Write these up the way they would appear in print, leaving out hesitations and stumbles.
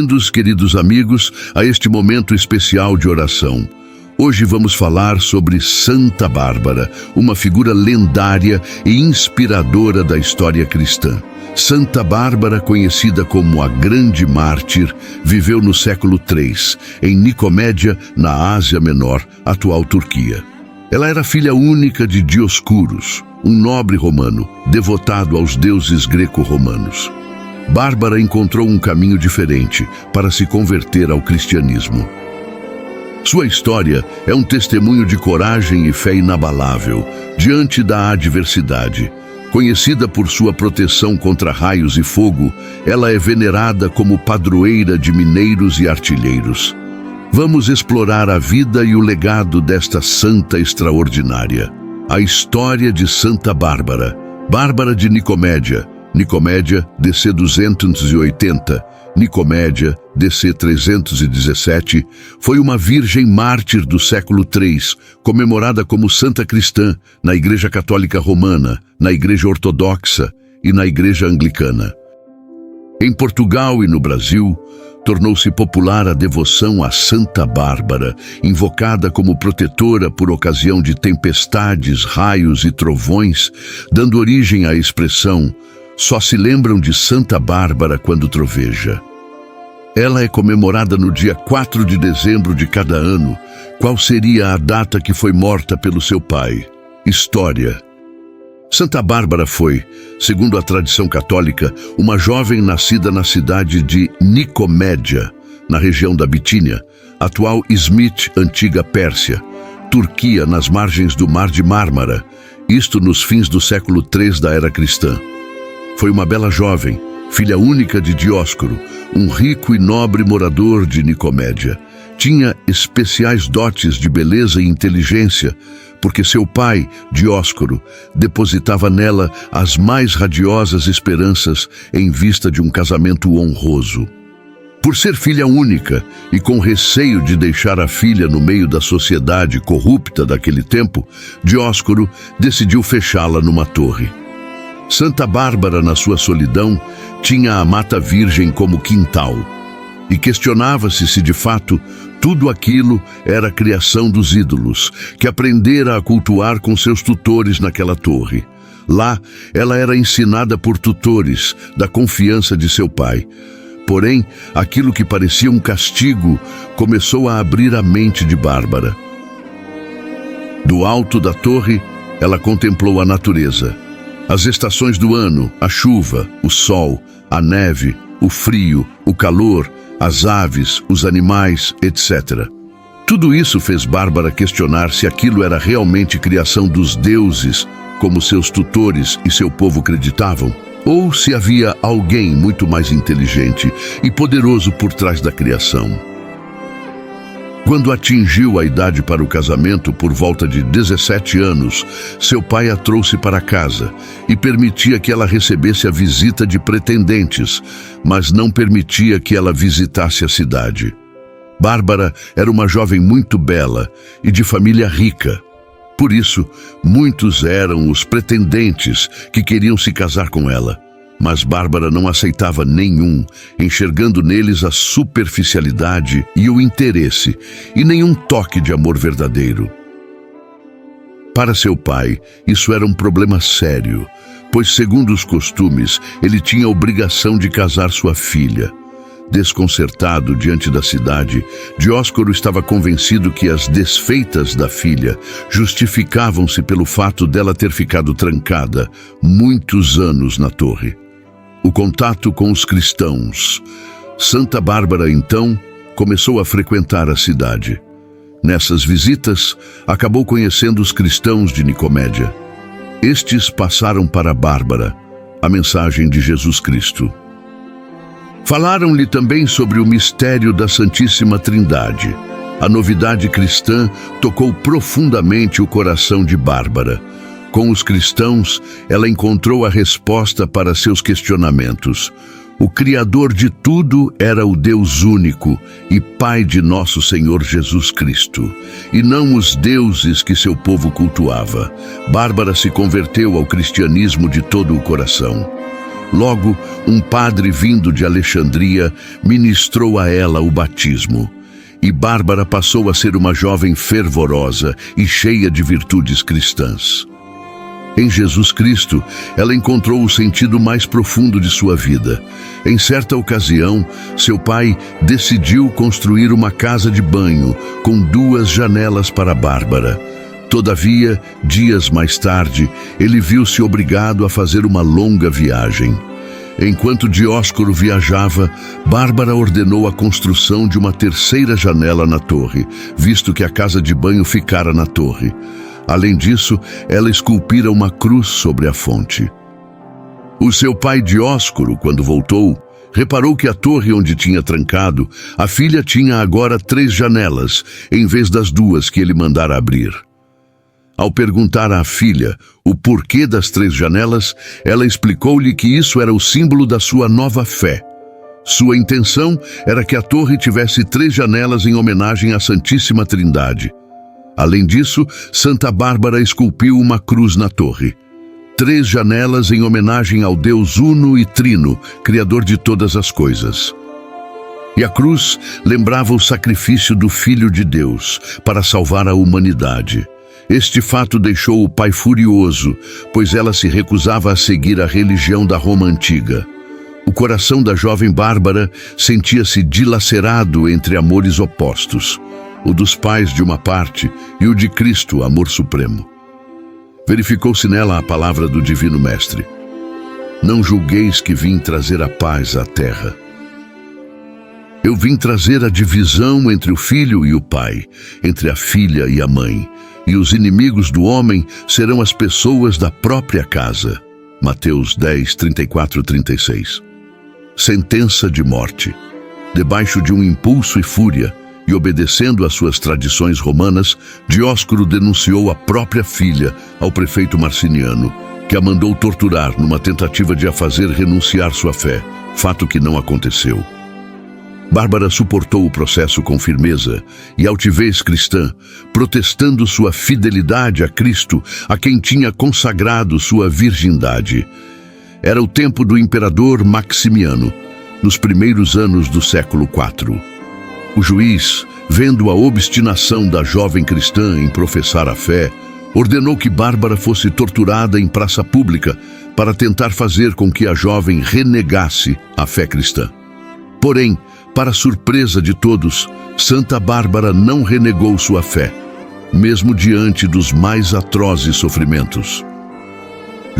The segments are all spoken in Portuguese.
Bem-vindos, queridos amigos, a este momento especial de oração. Hoje vamos falar sobre Santa Bárbara, uma figura lendária e inspiradora da história cristã. Santa Bárbara, conhecida como a Grande Mártir, viveu no século III, em Nicomédia, na Ásia Menor, atual Turquia. Ela era filha única de Dioscuros, um nobre romano, devotado aos deuses greco-romanos. Bárbara encontrou um caminho diferente para se converter ao cristianismo. Sua história é um testemunho de coragem e fé inabalável diante da adversidade. Conhecida por sua proteção contra raios e fogo, ela é venerada como padroeira de mineiros e artilheiros. Vamos explorar a vida e o legado desta santa extraordinária. A história de Santa Bárbara. Bárbara de Nicomédia, DC 280, Nicomédia, DC 317, foi uma virgem mártir do século III, comemorada como santa cristã na Igreja Católica Romana, na Igreja Ortodoxa e na Igreja Anglicana. Em Portugal e no Brasil, tornou-se popular a devoção a Santa Bárbara, invocada como protetora por ocasião de tempestades, raios e trovões, dando origem à expressão "só se lembram de Santa Bárbara quando troveja". Ela é comemorada no dia 4 de dezembro de cada ano. Qual seria a data que foi morta pelo seu pai? História. Santa Bárbara foi, segundo a tradição católica, uma jovem nascida na cidade de Nicomédia, na região da Bitínia, atual Izmit, antiga Pérsia, Turquia, nas margens do Mar de Mármara, isto nos fins do século III da era cristã. Foi uma bela jovem, filha única de Dioscuro, um rico e nobre morador de Nicomédia. Tinha especiais dotes de beleza e inteligência, porque seu pai, Dioscuro, depositava nela as mais radiosas esperanças em vista de um casamento honroso. Por ser filha única e com receio de deixar a filha no meio da sociedade corrupta daquele tempo, Dioscuro decidiu fechá-la numa torre. Santa Bárbara, na sua solidão, tinha a Mata Virgem como quintal, e questionava-se se de fato tudo aquilo era criação dos ídolos, que aprendera a cultuar com seus tutores naquela torre. Lá, ela era ensinada por tutores, da confiança de seu pai. Porém, aquilo que parecia um castigo começou a abrir a mente de Bárbara. Do alto da torre, ela contemplou a natureza. As estações do ano, a chuva, o sol, a neve, o frio, o calor, as aves, os animais, etc. Tudo isso fez Bárbara questionar se aquilo era realmente criação dos deuses, como seus tutores e seu povo acreditavam, ou se havia alguém muito mais inteligente e poderoso por trás da criação. Quando atingiu a idade para o casamento, por volta de 17 anos, seu pai a trouxe para casa e permitia que ela recebesse a visita de pretendentes, mas não permitia que ela visitasse a cidade. Bárbara era uma jovem muito bela e de família rica. Por isso, muitos eram os pretendentes que queriam se casar com ela. Mas Bárbara não aceitava nenhum, enxergando neles a superficialidade e o interesse, e nenhum toque de amor verdadeiro. Para seu pai, isso era um problema sério, pois, segundo os costumes, ele tinha a obrigação de casar sua filha. Desconcertado diante da cidade, Dioscuro estava convencido que as desfeitas da filha justificavam-se pelo fato dela ter ficado trancada muitos anos na torre. O contato com os cristãos. Santa Bárbara, então, começou a frequentar a cidade. Nessas visitas, acabou conhecendo os cristãos de Nicomédia. Estes passaram para Bárbara a mensagem de Jesus Cristo. Falaram-lhe também sobre o mistério da Santíssima Trindade. A novidade cristã tocou profundamente o coração de Bárbara. Com os cristãos, ela encontrou a resposta para seus questionamentos. O Criador de tudo era o Deus único e Pai de nosso Senhor Jesus Cristo, e não os deuses que seu povo cultuava. Bárbara se converteu ao cristianismo de todo o coração. Logo, um padre vindo de Alexandria ministrou a ela o batismo. E Bárbara passou a ser uma jovem fervorosa e cheia de virtudes cristãs. Em Jesus Cristo, ela encontrou o sentido mais profundo de sua vida. Em certa ocasião, seu pai decidiu construir uma casa de banho com 2 janelas para Bárbara. Todavia, dias mais tarde, ele viu-se obrigado a fazer uma longa viagem. Enquanto Dióscoro viajava, Bárbara ordenou a construção de uma 3ª janela na torre, visto que a casa de banho ficara na torre. Além disso, ela esculpira uma cruz sobre a fonte. O seu pai Dióscoro, quando voltou, reparou que a torre onde tinha trancado, a filha tinha agora 3 janelas, em vez das 2 que ele mandara abrir. Ao perguntar à filha o porquê das 3 janelas, ela explicou-lhe que isso era o símbolo da sua nova fé. Sua intenção era que a torre tivesse 3 janelas em homenagem à Santíssima Trindade. Além disso, Santa Bárbara esculpiu uma cruz na torre. 3 janelas em homenagem ao Deus Uno e Trino, Criador de todas as coisas. E a cruz lembrava o sacrifício do Filho de Deus para salvar a humanidade. Este fato deixou o pai furioso, pois ela se recusava a seguir a religião da Roma antiga. O coração da jovem Bárbara sentia-se dilacerado entre amores opostos, o dos pais de uma parte e o de Cristo, amor supremo. Verificou-se nela a palavra do Divino Mestre: não julgueis que vim trazer a paz à terra. Eu vim trazer a divisão entre o filho e o pai, entre a filha e a mãe, e os inimigos do homem serão as pessoas da própria casa. Mateus 10, 34 e 36. Sentença de morte. Debaixo de um impulso e fúria, e obedecendo às suas tradições romanas, Dióscoro denunciou a própria filha ao prefeito Marciniano, que a mandou torturar numa tentativa de a fazer renunciar sua fé, fato que não aconteceu. Bárbara suportou o processo com firmeza e altivez cristã, protestando sua fidelidade a Cristo, a quem tinha consagrado sua virgindade. Era o tempo do imperador Maximiano, nos primeiros anos do século IV. O juiz, vendo a obstinação da jovem cristã em professar a fé, ordenou que Bárbara fosse torturada em praça pública para tentar fazer com que a jovem renegasse a fé cristã. Porém, para surpresa de todos, Santa Bárbara não renegou sua fé, mesmo diante dos mais atrozes sofrimentos.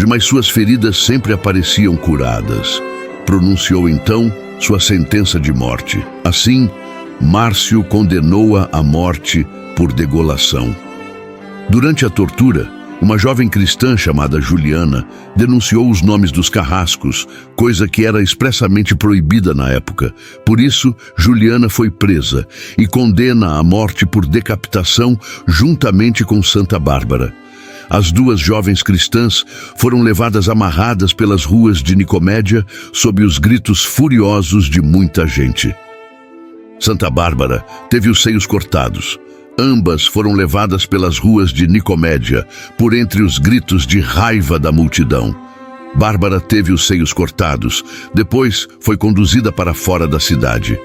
Mas suas feridas sempre apareciam curadas. Pronunciou então sua sentença de morte. Assim, Márcio condenou-a à morte por degolação. Durante a tortura, uma jovem cristã chamada Juliana denunciou os nomes dos carrascos, coisa que era expressamente proibida na época. Por isso, Juliana foi presa e condena à morte por decapitação juntamente com Santa Bárbara. As 2 jovens cristãs foram levadas amarradas pelas ruas de Nicomédia sob os gritos furiosos de muita gente. Santa Bárbara teve os seios cortados. Ambas foram levadas pelas ruas de Nicomédia, por entre os gritos de raiva da multidão. Bárbara teve os seios cortados, depois foi conduzida para fora da cidade.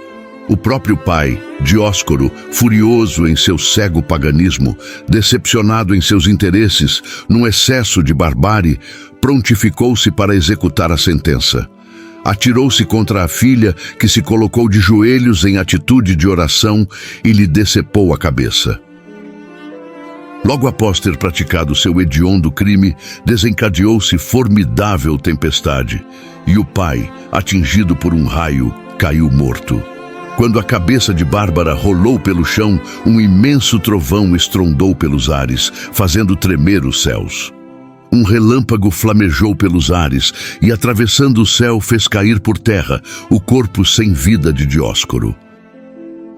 O próprio pai, Dióscoro, furioso em seu cego paganismo, decepcionado em seus interesses, num excesso de barbárie, prontificou-se para executar a sentença. Atirou-se contra a filha, que se colocou de joelhos em atitude de oração e lhe decepou a cabeça. Logo após ter praticado seu hediondo crime, desencadeou-se formidável tempestade, e o pai, atingido por um raio, caiu morto. Quando a cabeça de Bárbara rolou pelo chão, um imenso trovão estrondou pelos ares, fazendo tremer os céus. Um relâmpago flamejou pelos ares e, atravessando o céu, fez cair por terra o corpo sem vida de Dióscoro.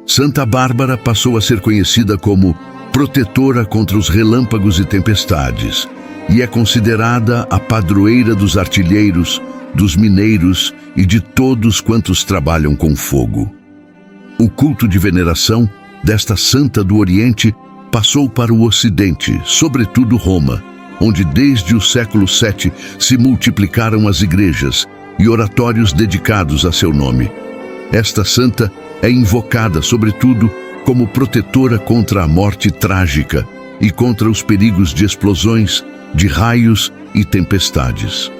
Santa Bárbara passou a ser conhecida como protetora contra os relâmpagos e tempestades, e é considerada a padroeira dos artilheiros, dos mineiros e de todos quantos trabalham com fogo. O culto de veneração desta santa do Oriente passou para o Ocidente, sobretudo Roma, onde desde o século VII se multiplicaram as igrejas e oratórios dedicados a seu nome. Esta santa é invocada, sobretudo, como protetora contra a morte trágica e contra os perigos de explosões, de raios e tempestades.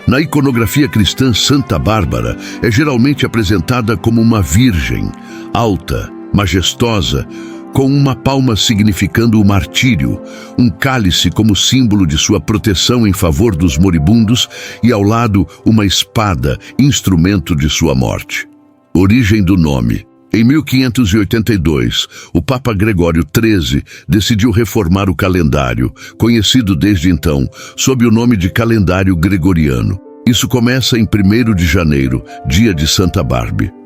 Na iconografia cristã, Santa Bárbara é geralmente apresentada como uma virgem, alta, majestosa, com uma palma significando o martírio, um cálice como símbolo de sua proteção em favor dos moribundos e ao lado uma espada, instrumento de sua morte. Origem do nome. Em 1582, o Papa Gregório XIII decidiu reformar o calendário, conhecido desde então sob o nome de calendário gregoriano. Isso começa em 1º de janeiro, dia de Santa Bárbara.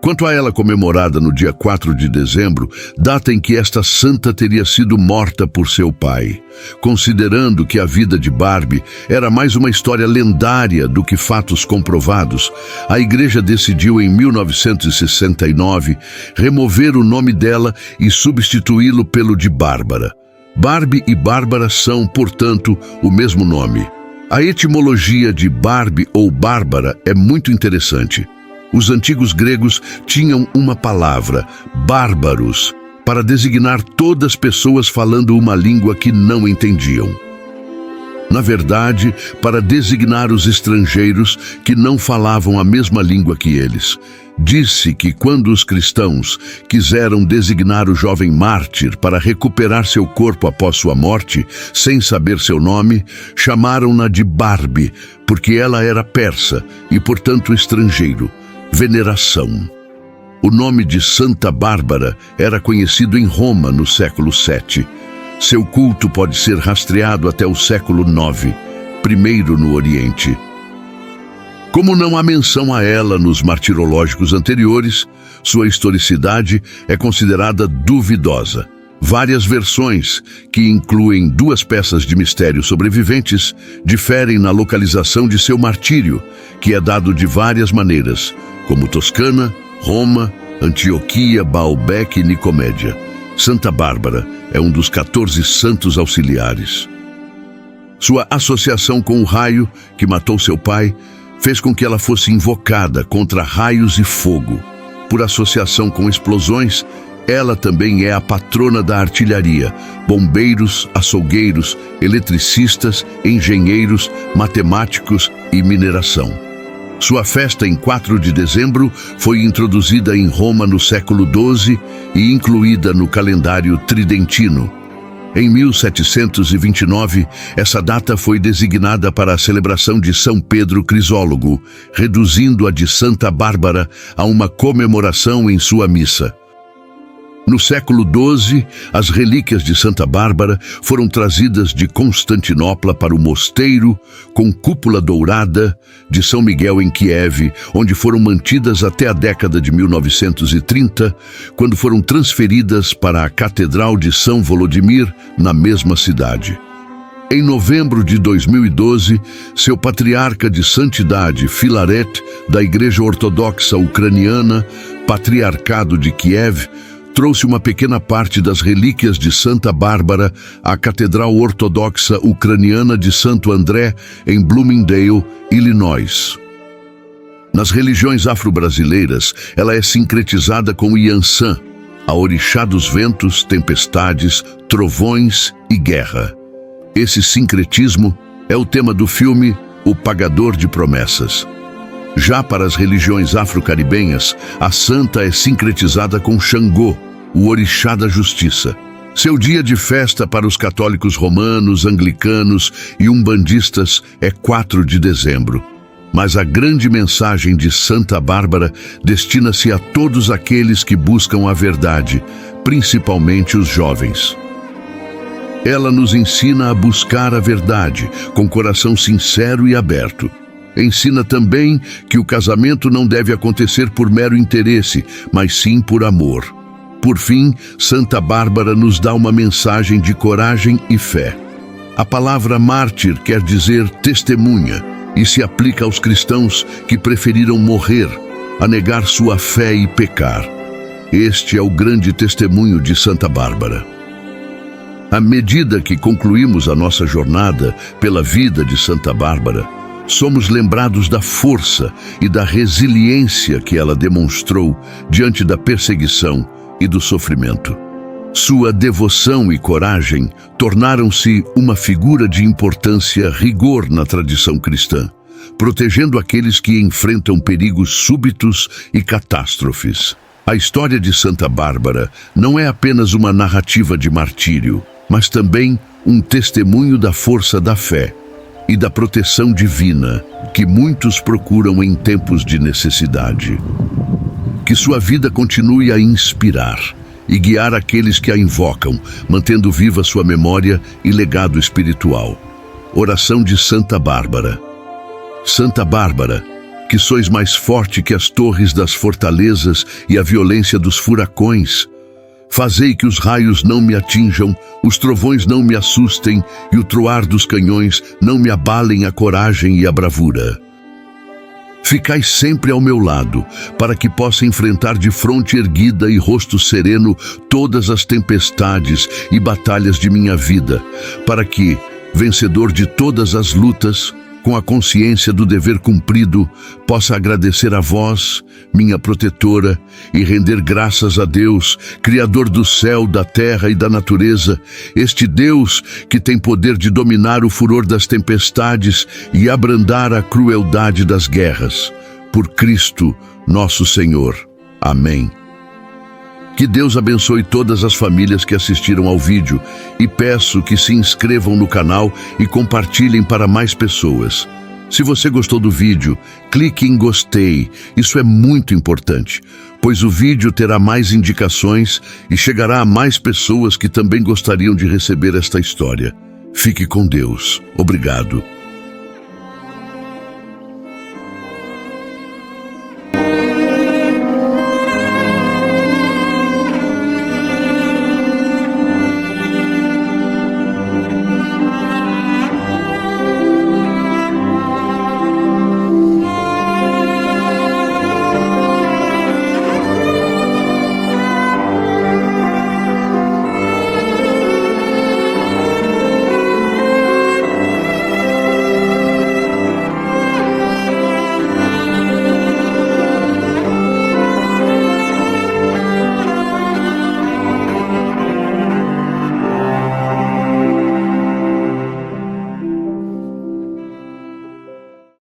Quanto a ela comemorada no dia 4 de dezembro, data em que esta santa teria sido morta por seu pai. Considerando que a vida de Barbie era mais uma história lendária do que fatos comprovados, a Igreja decidiu em 1969 remover o nome dela e substituí-lo pelo de Bárbara. Barbie e Bárbara são, portanto, o mesmo nome. A etimologia de Barbie ou Bárbara é muito interessante. Os antigos gregos tinham uma palavra, bárbaros, para designar todas as pessoas falando uma língua que não entendiam. Na verdade, para designar os estrangeiros que não falavam a mesma língua que eles. Disse que quando os cristãos quiseram designar o jovem mártir para recuperar seu corpo após sua morte, sem saber seu nome, chamaram-na de Barbie, porque ela era persa e, portanto, estrangeiro. Veneração. O nome de Santa Bárbara era conhecido em Roma no século VII. Seu culto pode ser rastreado até o século IX, primeiro no Oriente. Como não há menção a ela nos martirológicos anteriores, sua historicidade é considerada duvidosa. Várias versões, que incluem 2 peças de mistério sobreviventes, diferem na localização de seu martírio, que é dado de várias maneiras, como Toscana, Roma, Antioquia, Baalbek e Nicomédia. Santa Bárbara é um dos 14 santos auxiliares. Sua associação com o raio, que matou seu pai, fez com que ela fosse invocada contra raios e fogo. Por associação com explosões, ela também é a patrona da artilharia, bombeiros, açougueiros, eletricistas, engenheiros, matemáticos e mineração. Sua festa em 4 de dezembro foi introduzida em Roma no século XII e incluída no calendário tridentino. Em 1729, essa data foi designada para a celebração de São Pedro Crisólogo, reduzindo a de Santa Bárbara a uma comemoração em sua missa. No século XII, as relíquias de Santa Bárbara foram trazidas de Constantinopla para o mosteiro com cúpula dourada de São Miguel em Kiev, onde foram mantidas até a década de 1930, quando foram transferidas para a Catedral de São Volodimir, na mesma cidade. Em novembro de 2012, seu patriarca de santidade, Filaret, da Igreja Ortodoxa Ucraniana, Patriarcado de Kiev, trouxe uma pequena parte das relíquias de Santa Bárbara à Catedral Ortodoxa Ucraniana de Santo André, em Bloomingdale, Illinois. Nas religiões afro-brasileiras, ela é sincretizada com Iansã, a orixá dos ventos, tempestades, trovões e guerra. Esse sincretismo é o tema do filme O Pagador de Promessas. Já para as religiões afro-caribenhas, a santa é sincretizada com Xangô, o orixá da justiça. Seu dia de festa para os católicos romanos, anglicanos e umbandistas é 4 de dezembro. Mas a grande mensagem de Santa Bárbara destina-se a todos aqueles que buscam a verdade, principalmente os jovens. Ela nos ensina a buscar a verdade, com coração sincero e aberto. Ensina também que o casamento não deve acontecer por mero interesse, mas sim por amor. Por fim, Santa Bárbara nos dá uma mensagem de coragem e fé. A palavra mártir quer dizer testemunha e se aplica aos cristãos que preferiram morrer a negar sua fé e pecar. Este é o grande testemunho de Santa Bárbara. À medida que concluímos a nossa jornada pela vida de Santa Bárbara, somos lembrados da força e da resiliência que ela demonstrou diante da perseguição e do sofrimento. Sua devoção e coragem tornaram-se uma figura de importância rigor na tradição cristã, protegendo aqueles que enfrentam perigos súbitos e catástrofes. A história de Santa Bárbara não é apenas uma narrativa de martírio, mas também um testemunho da força da fé e da proteção divina que muitos procuram em tempos de necessidade. Que sua vida continue a inspirar e guiar aqueles que a invocam, mantendo viva sua memória e legado espiritual. Oração de Santa Bárbara. Santa Bárbara, que sois mais forte que as torres das fortalezas e a violência dos furacões, fazei que os raios não me atinjam, os trovões não me assustem e o troar dos canhões não me abalem a coragem e a bravura. Ficai sempre ao meu lado, para que possa enfrentar de fronte erguida e rosto sereno todas as tempestades e batalhas de minha vida, para que, vencedor de todas as lutas, com a consciência do dever cumprido, possa agradecer a vós, minha protetora, e render graças a Deus, Criador do céu, da terra e da natureza, este Deus que tem poder de dominar o furor das tempestades e abrandar a crueldade das guerras. Por Cristo, nosso Senhor. Amém. Que Deus abençoe todas as famílias que assistiram ao vídeo e peço que se inscrevam no canal e compartilhem para mais pessoas. Se você gostou do vídeo, clique em gostei, isso é muito importante, pois o vídeo terá mais indicações e chegará a mais pessoas que também gostariam de receber esta história. Fique com Deus. Obrigado.